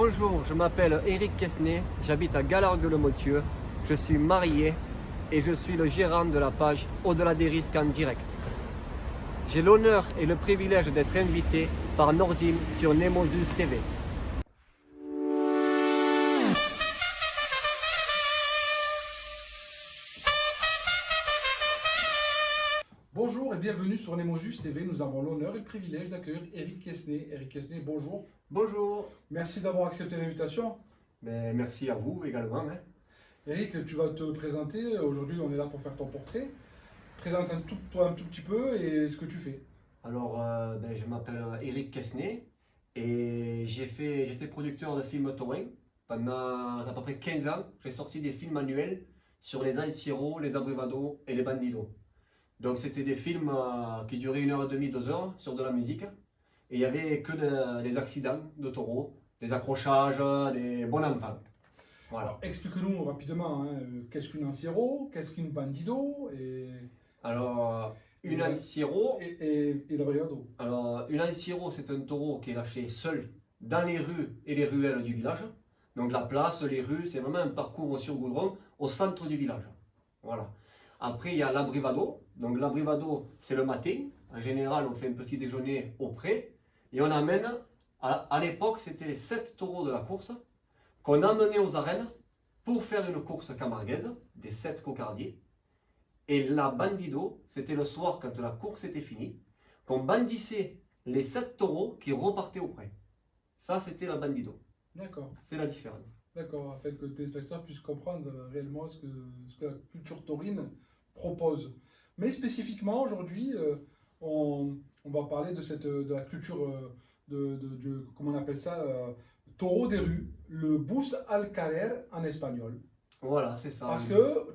Bonjour, je m'appelle Eric Quesnay, j'habite à Galargues-le-Motieux, je suis marié et je suis le gérant de la page Au-delà des risques en direct. J'ai l'honneur et le privilège d'être invité par Nordine sur Nemosus TV. Bonjour et bienvenue sur Nemosus TV. Nous avons l'honneur et le privilège d'accueillir Eric Quesnay. Eric Quesnay, bonjour. Bonjour. Merci d'avoir accepté l'invitation. Merci à vous également. Eric, tu vas te présenter. Aujourd'hui, on est là pour faire ton portrait. Présente toi un tout petit peu et ce que tu fais. Alors, je m'appelle Eric Quesnay et j'étais producteur de films touring pendant à peu près 15 ans. J'ai sorti des films annuels sur les anciros, les abrevados et les bandidos. Donc c'était des films qui duraient 1h30, 2 heures sur de la musique. Et il n'y avait que des accidents de taureaux, des accrochages, des bons enfants. Voilà. Alors, explique-nous rapidement qu'est-ce qu'une anciero, qu'est-ce qu'une bandido Alors, une anciro, et l'abrevado. alors une anciro, c'est un taureau qui est lâché seul dans les rues et les ruelles du village. Donc la place, les rues, c'est vraiment un parcours sur goudron au centre du village. Voilà. Après, il y a l'abrivado. Donc l'abrivado, c'est le matin. En général, on fait un petit déjeuner au pré. Et on amène, à l'époque, c'était les 7 taureaux de la course qu'on amenait aux arènes pour faire une course camarguaise, des 7 cocardiers. Et la bandido, c'était le soir, quand la course était finie, qu'on bandissait les 7 taureaux qui repartaient au pré. Ça, c'était la bandido. D'accord. C'est la différence. D'accord, afin que tes spectateurs puissent comprendre réellement ce que la culture taurine propose. Mais spécifiquement, aujourd'hui, on va parler de la culture comment on appelle ça, taureau des rues, le bus al carrer en espagnol. Voilà, c'est ça. Parce que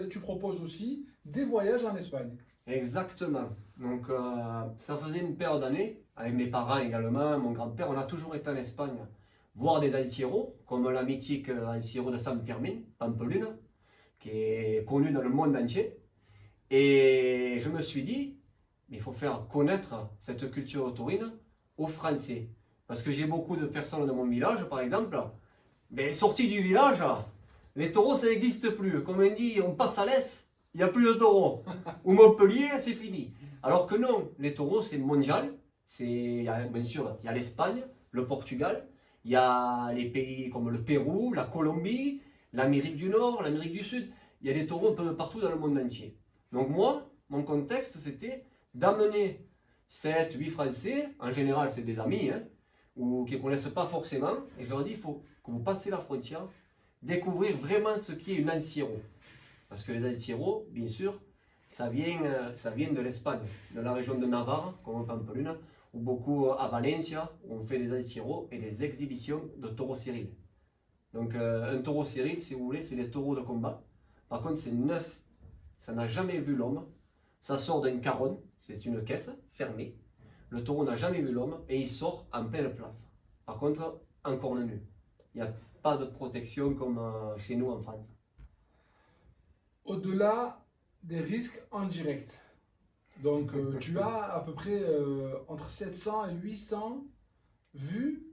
tu proposes aussi des voyages en Espagne. Exactement. Donc, ça faisait une paire d'années, avec mes parents également, mon grand-père, on a toujours été en Espagne, voir des anciros, comme la mythique anciro de San Fermin, Pampelune, qui est connue dans le monde entier. Et je me suis dit, il faut faire connaître cette culture taurine aux Français. Parce que j'ai beaucoup de personnes dans mon village, par exemple, mais sorties du village, les taureaux, ça n'existe plus. Comme on dit, on passe à l'Est, il n'y a plus de taureaux. Ou Montpellier, c'est fini. Alors que non, les taureaux, c'est mondial. Bien sûr, il y a l'Espagne, le Portugal, il y a les pays comme le Pérou, la Colombie, l'Amérique du Nord, l'Amérique du Sud. Il y a des taureaux un peu partout dans le monde entier. Donc moi, mon contexte, c'était d'amener 7, 8 Français, en général c'est des amis, ou qui ne connaissent pas forcément, et je leur dis, il faut que vous passiez la frontière, découvrir vraiment ce qu'est une anciero. Parce que les ancieros, bien sûr, ça vient de l'Espagne, de la région de Navarre, comme en Pampelune, ou beaucoup à Valencia, où on fait des ancieros et des exhibitions de taureaux cyrils. Donc un taureau cyril, si vous voulez, c'est des taureaux de combat. Par contre, c'est neuf. Ça n'a jamais vu l'homme. Ça sort d'une caronne, c'est une caisse fermée. Le taureau n'a jamais vu l'homme et il sort en pleine place. Par contre, en corne nue. Il n'y a pas de protection comme chez nous en France. Au-delà des risques en direct. Donc, tu as à peu près entre 700 et 800 vues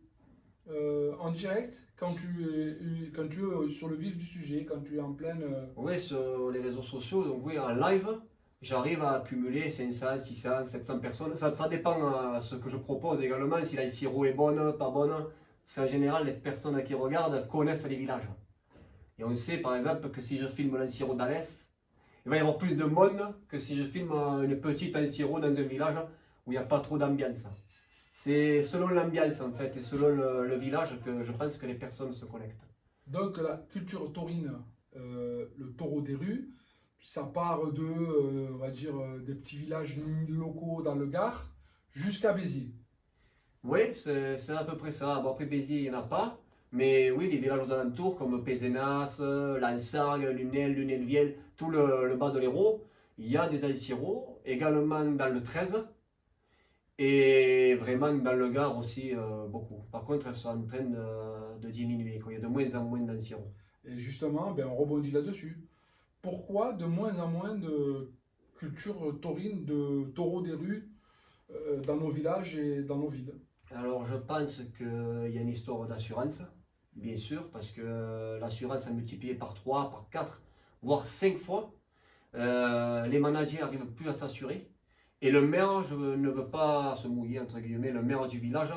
en direct quand tu es sur le vif du sujet, quand tu es en pleine... Oui, sur les réseaux sociaux, donc oui, en live, j'arrive à accumuler 500, 600, 700 personnes. Ça dépend de ce que je propose également, si la sirop est bonne, pas bonne. C'est en général, les personnes qui regardent connaissent les villages. Et on sait par exemple que si je filme l'Anciro d'Alès, il va y avoir plus de monde que si je filme une petite Anciro dans un village où il n'y a pas trop d'ambiance. C'est selon l'ambiance en fait et selon le village que je pense que les personnes se connectent. Donc la culture taurine, le taureau des rues, ça part on va dire, des petits villages locaux dans le Gard jusqu'à Béziers. Oui, c'est à peu près ça. Bon, après Béziers, il n'y en a pas. Mais oui, les villages d'alentour comme Pézenas, Lansargues, Lunel, Lunel-Viel, tout le bas de l'Hérault, il y a des anciros, également dans le 13. Et vraiment dans le Gard aussi beaucoup. Par contre, elles sont en train de diminuer. Il y a de moins en moins d'anciros. Et justement, ben, on rebondit là-dessus. Pourquoi de moins en moins de culture taurine, de taureaux des rues dans nos villages et dans nos villes? Alors, je pense qu'il y a une histoire d'assurance, bien sûr, parce que l'assurance a multiplié par 3, par 4, voire 5 fois. Les managers n'arrivent plus à s'assurer. Et le maire, je ne veux pas se mouiller, entre guillemets, le maire du village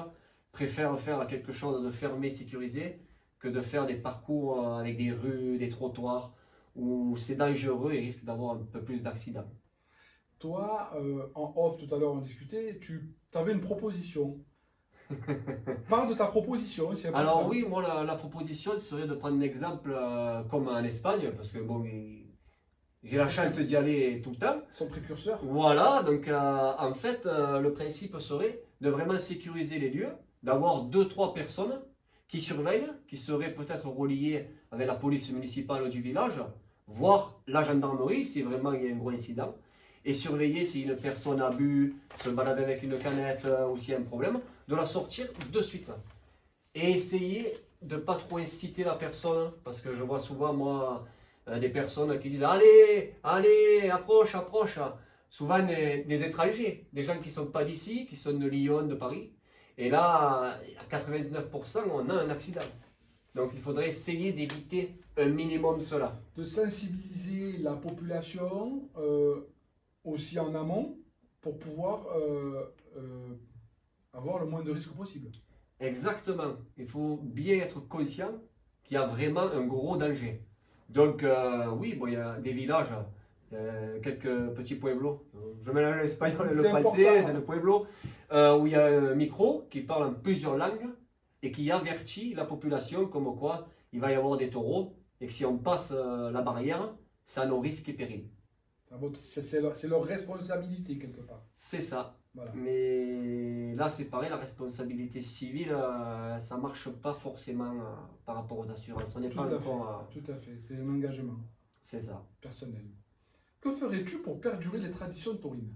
préfère faire quelque chose de fermé, sécurisé, que de faire des parcours avec des rues, des trottoirs, où c'est dangereux et risque d'avoir un peu plus d'accidents. Toi, en off, tout à l'heure, on discutait, tu avais une proposition. Parle de ta proposition, c'est Alors important. oui, moi la proposition serait de prendre un exemple comme en Espagne, parce que bon, j'ai la chance d'y aller tout le temps. Son précurseur. Voilà, donc en fait, le principe serait de vraiment sécuriser les lieux, d'avoir deux, trois personnes qui surveillent, qui seraient peut-être reliées avec la police municipale du village, voire la gendarmerie si vraiment il y a un gros incident, et surveiller si une personne a bu, se balade avec une canette ou s'il y a un problème, de la sortir de suite. Et essayer de ne pas trop inciter la personne, parce que je vois souvent, moi, des personnes qui disent allez, allez, approche, approche. Souvent des étrangers, des gens qui ne sont pas d'ici, qui sont de Lyon, de Paris. Et là, à 99%, on a un accident. Donc il faudrait essayer d'éviter un minimum cela. De sensibiliser la population aussi en amont pour pouvoir avoir le moins de risques possible. Exactement. Il faut bien être conscient qu'il y a vraiment un gros danger. Donc, oui, bon, il y a des villages, quelques petits pueblos. Je mélange l'espagnol et le C'est français, important. c'est le pueblo, où il y a un micro qui parle en plusieurs langues et qui avertit la population comme quoi il va y avoir des taureaux et que si on passe la barrière, ça a nos risques et périls. C'est leur responsabilité quelque part. C'est ça. Voilà. Mais là, c'est pareil, la responsabilité civile, ça ne marche pas forcément par rapport aux assurances. On n'est pas encore. Tout à fait. C'est un engagement C'est ça. personnel. Que ferais-tu pour perdurer les traditions taurines?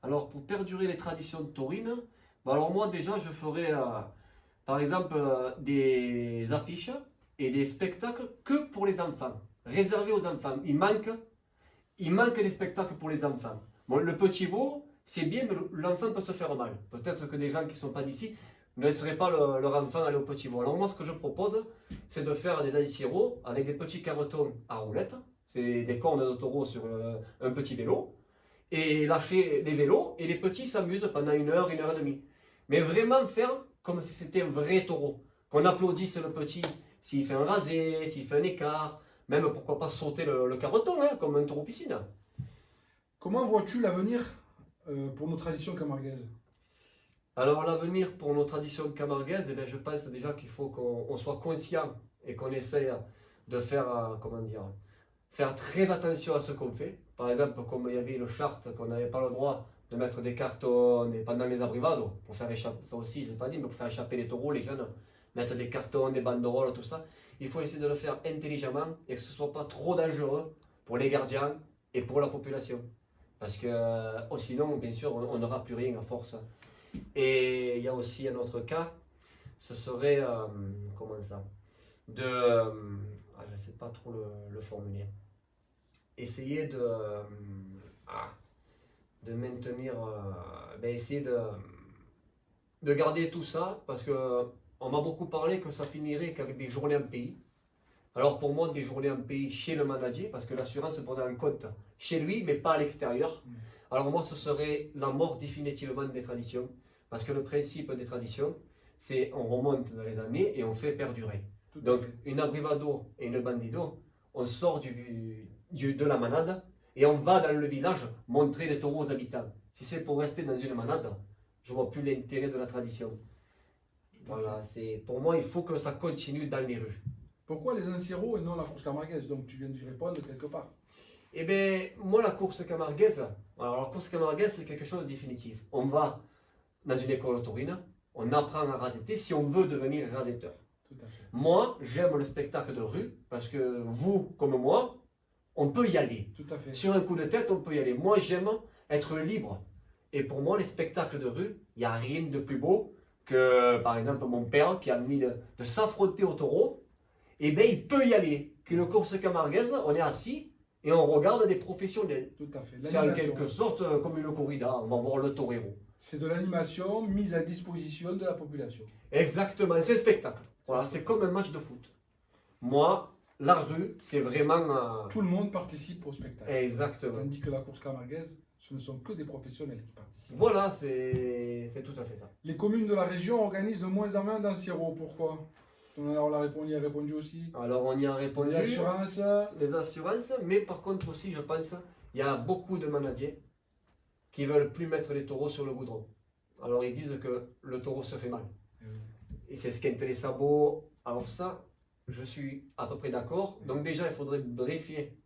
Alors, pour perdurer les traditions taurines, bah alors moi, déjà, je ferais, par exemple, des affiches et des spectacles que pour les enfants, réservés aux enfants. Il manque des spectacles pour les enfants. Bon, le petit veau, c'est bien, mais l'enfant peut se faire mal. Peut-être que des gens qui ne sont pas d'ici ne laisseraient pas leur enfant aller au petit veau. Alors moi, ce que je propose, c'est de faire des aïsiros avec des petits carretons à roulettes. C'est des cornes de taureau sur un petit vélo. Et lâcher les vélos, et les petits s'amusent pendant une heure et demie. Mais vraiment faire comme si c'était un vrai taureau. Qu'on applaudisse le petit s'il fait un rasé, s'il fait un écart, même pourquoi pas sauter le carreton, hein, comme un taureau piscine. Comment vois-tu l'avenir pour nos traditions camarguaises? Alors l'avenir pour nos traditions camarguaises, eh bien, je pense déjà qu'il faut qu'on soit conscient et qu'on essaye de faire, comment dire, faire très attention à ce qu'on fait. Par exemple, comme il y avait le charte qu'on n'avait pas le droit de mettre des cartons pendant les abrivados, pour faire échapper, ça aussi je ne l'ai pas dit, mais pour faire échapper les taureaux, les jeunes, mettre des cartons, des banderoles, tout ça. Il faut essayer de le faire intelligemment et que ce ne soit pas trop dangereux pour les gardiens et pour la population. Parce que sinon, bien sûr, on n'aura plus rien à force. Et il y a aussi un autre cas, ce serait, comment ça, je ne sais pas trop le formuler. Essayer de maintenir, essayer de garder tout ça, parce que on m'a beaucoup parlé que ça finirait qu'avec des journées en pays. Alors pour moi, des journées en pays chez le manager, parce que l'assurance se prenait en compte chez lui, mais pas à l'extérieur. Alors moi, ce serait la mort définitivement des traditions, parce que le principe des traditions, c'est on remonte dans les années et on fait perdurer. Donc une abrivado et une bandido, on sort de la manade et on va dans le village montrer les taureaux aux habitants. Si c'est pour rester dans une manade, je ne vois plus l'intérêt de la tradition. Voilà, pour moi, il faut que ça continue dans les rues. Pourquoi les anciros et non la course camarguaise? Donc tu viens d'y répondre quelque part. Eh bien, moi, la course camarguaise, alors la course camarguaise, c'est quelque chose de définitif. On va dans une école taurine, on apprend à raseter si on veut devenir rasetteur. Tout à fait. Moi, j'aime le spectacle de rue parce que vous, comme moi, on peut y aller. Tout à fait. Sur un coup de tête, on peut y aller. Moi, j'aime être libre. Et pour moi, les spectacles de rue, il n'y a rien de plus beau que, par exemple, mon père qui a envie de s'affronter au taureau. Eh bien, il peut y aller. Qu'une course camarguaise, on est assis et on regarde des professionnels. Tout à fait. C'est en L'animation. quelque sorte comme une corrida, on va voir le torero. C'est de l'animation mise à disposition de la population. Exactement, c'est un spectacle. Voilà, c'est comme un match de foot. Moi, la rue, c'est vraiment... Tout le monde participe au spectacle. Exactement. Tandis que la course camarguaise, ce ne sont que des professionnels qui participent. Voilà, c'est tout à fait ça. Les communes de la région organisent de moins en moins d'anciros. Pourquoi? On y a répondu aussi. Alors on y a répondu. Les assurances. Les assurances, mais par contre aussi, je pense, il y a beaucoup de manadiers qui veulent plus mettre les taureaux sur le goudron. Alors ils disent que le taureau se fait mal. Et c'est ce qu'est les sabots. Alors ça, je suis à peu près d'accord. Donc déjà, il faudrait briefer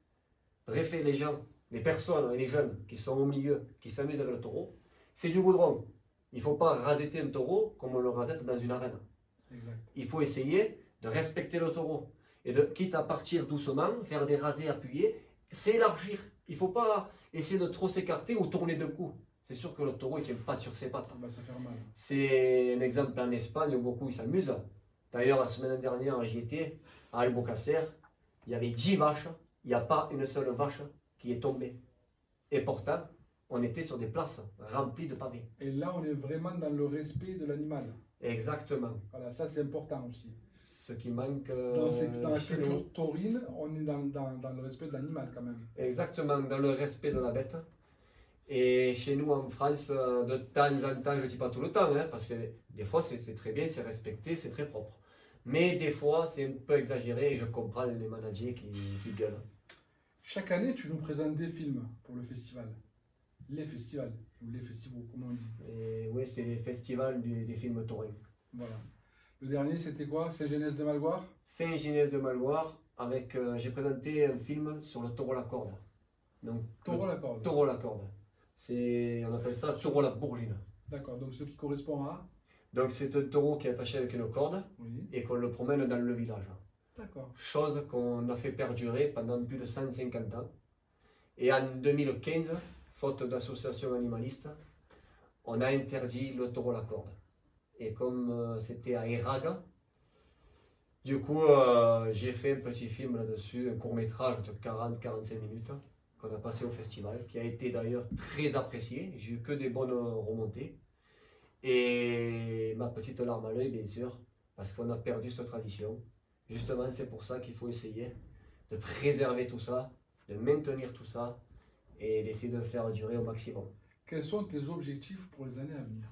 les gens, les personnes et les jeunes qui sont au milieu, qui s'amusent avec le taureau. C'est du goudron. Il ne faut pas raseter un taureau comme on le rasette dans une arène. Exact. Il faut essayer de respecter le taureau. Et de, quitte à partir doucement, faire des rasés appuyés, c'est élargir. Il ne faut pas essayer de trop s'écarter ou tourner de cou. C'est sûr que le taureau ne tient pas sur ses pattes. Ah bah, ça fait mal. C'est un exemple en Espagne où beaucoup ils s'amusent. D'ailleurs, la semaine dernière, j'y étais à Albocàsser. Il y avait 10 vaches. Il n'y a pas une seule vache qui est tombée. Et pourtant, on était sur des places remplies de pavés. Et là, on est vraiment dans le respect de l'animal. Exactement. Voilà, ça c'est important aussi. Ce qui manque Dans la chez nous. culture taurine, on est dans le respect de l'animal quand même. Exactement, dans le respect de la bête. Et chez nous en France, de temps en temps, je ne dis pas tout le temps, hein, parce que des fois c'est très bien, c'est respecté, c'est très propre. Mais des fois, c'est un peu exagéré et je comprends les managers qui gueulent. Chaque année, tu nous présentes des films pour le festival. Les festivals, ou les festivals, comment on dit. Et oui, c'est les festivals des films taurins. Voilà. Le dernier, c'était quoi? C'est Genèse de Malgoire? Saint-Ginès de Malgoire, avec j'ai présenté un film sur le taureau à la corde. Donc, Taureau à la corde. Taureau à la corde. On appelle ça taureau à la bourgine. D'accord, donc ce qui correspond à. Donc c'est un taureau qui est attaché avec une corde Oui. et qu'on le promène dans le village. D'accord. Chose qu'on a fait perdurer pendant plus de 150 ans. Et en 2015, faute d'associations animalistes, on a interdit le taureau à la corde. Et comme c'était à Eraga, du coup j'ai fait un petit film là-dessus, un court métrage de 40-45 minutes qu'on a passé au festival, qui a été d'ailleurs très apprécié. J'ai eu que des bonnes remontées. Et ma petite larme à l'œil, bien sûr, parce qu'on a perdu cette tradition. Justement, c'est pour ça qu'il faut essayer de préserver tout ça, de maintenir tout ça et d'essayer de le faire durer au maximum. Quels sont tes objectifs pour les années à venir?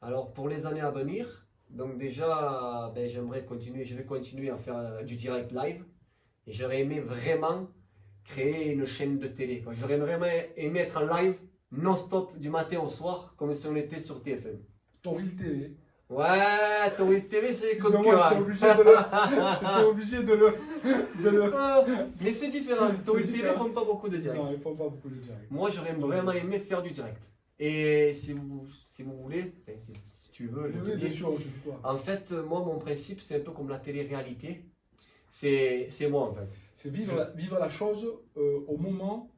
Alors, pour les années à venir, donc déjà, j'aimerais continuer, je vais continuer à faire du direct live. Et j'aurais aimé vraiment créer une chaîne de télé. J'aurais vraiment aimé être en live non-stop du matin au soir, comme si on était sur TF1. Tauril TV. Ouais, Tauril TV, c'est comme Excusez-moi, j'étais obligé de le... Mais c'est différent. Tauril TV différent. font pas beaucoup de direct. Non, ils font pas beaucoup de direct. Moi, j'aurais vraiment aimé faire du direct. Et si vous voulez, enfin, si tu veux, je te Oui, bien dis. sûr, je suis toi. En fait, moi, mon principe, c'est un peu comme la télé-réalité. C'est moi, en fait. C'est vivre la chose au moment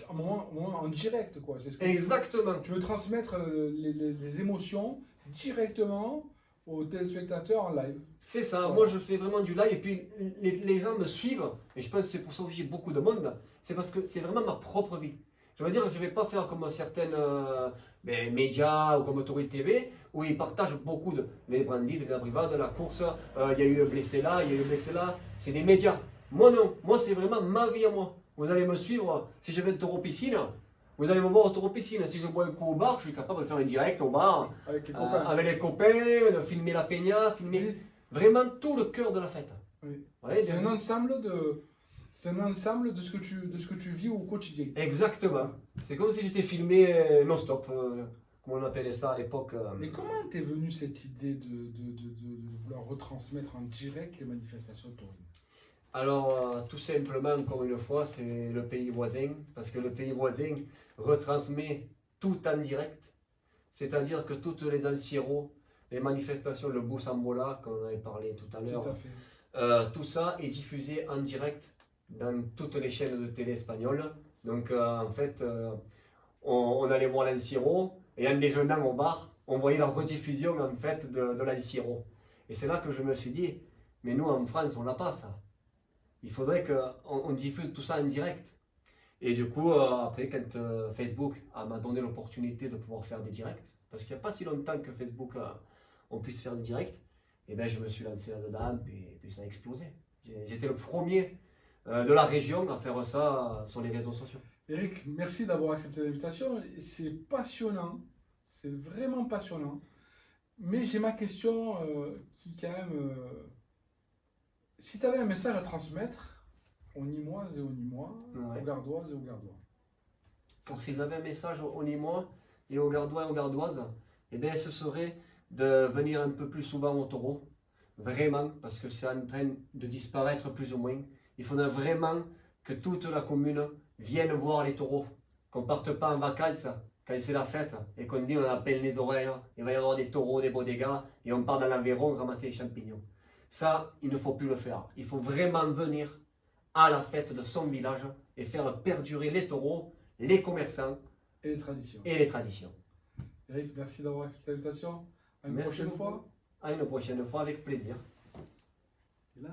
en direct, quoi. C'est ce que Exactement. tu veux transmettre les émotions directement aux téléspectateurs en live. C'est ça, Voilà. moi je fais vraiment du live et puis les gens me suivent, et je pense que c'est pour ça que j'ai beaucoup de monde, c'est parce que c'est vraiment ma propre vie. Je veux dire, je ne vais pas faire comme certaines médias ou comme Tauril TV, où ils partagent beaucoup de les brandis, de la brivade, de la course, il y a eu un blessé là, il y a eu un blessé là, c'est des médias. Moi non, moi c'est vraiment ma vie à moi. Vous allez me suivre, si je vais au taureau piscine, vous allez me voir au taureau piscine. Si je bois un coup au bar, je suis capable de faire un direct au bar, Avec les copains. avec les copains, de filmer la peña, filmer vraiment tout le cœur de la fête. Oui. Ouais, C'est un ensemble de ce que tu vis au quotidien. Exactement. C'est comme si j'étais filmé non-stop, comme on appelait ça à l'époque. Mais comment t'es venue cette idée de vouloir retransmettre en direct les manifestations taurines? Alors, tout simplement, encore une fois, c'est le pays voisin, parce que le pays voisin retransmet tout en direct. C'est-à-dire que toutes les anciros, les manifestations, le Boussambola, comme on avait parlé tout à l'heure, Tout à fait. tout ça est diffusé en direct dans toutes les chaînes de télé espagnoles. Donc, en fait, on allait voir l'Anciro, et en déjeunant au bar, on voyait la rediffusion en fait de l'Anciro. Et c'est là que je me suis dit, mais nous en France, on n'a pas ça. Il faudrait qu'on diffuse tout ça en direct. Et du coup, après, quand Facebook m'a donné l'opportunité de pouvoir faire des directs, parce qu'il n'y a pas si longtemps que Facebook, on puisse faire des directs, et ben je me suis lancé là-dedans, et puis ça a explosé. J'étais le premier de la région à faire ça sur les réseaux sociaux. Eric, merci d'avoir accepté l'invitation. C'est passionnant, c'est vraiment passionnant. Mais j'ai ma question qui quand même... si tu avais un message à transmettre aux Nîmoises et aux Nîmois, Ouais. aux Gardoises et aux Gardois. Pour si vous avez un message aux Nîmois et aux Gardois et aux Gardoises, eh bien, ce serait de venir un peu plus souvent au taureau. Vraiment, parce que c'est en train de disparaître plus ou moins. Il faudrait vraiment que toute la commune vienne voir les taureaux. Qu'on ne parte pas en vacances quand c'est la fête et qu'on dit on appelle les oreilles, il va y avoir des taureaux, des bodegas et on part dans l'Aveyron ramasser les champignons. Ça, il ne faut plus le faire. Il faut vraiment venir à la fête de son village et faire perdurer les taureaux, les commerçants Et les traditions. et les traditions. Eric, merci d'avoir accepté l'invitation. À une Merci prochaine beaucoup. fois. À une prochaine fois avec plaisir. Et là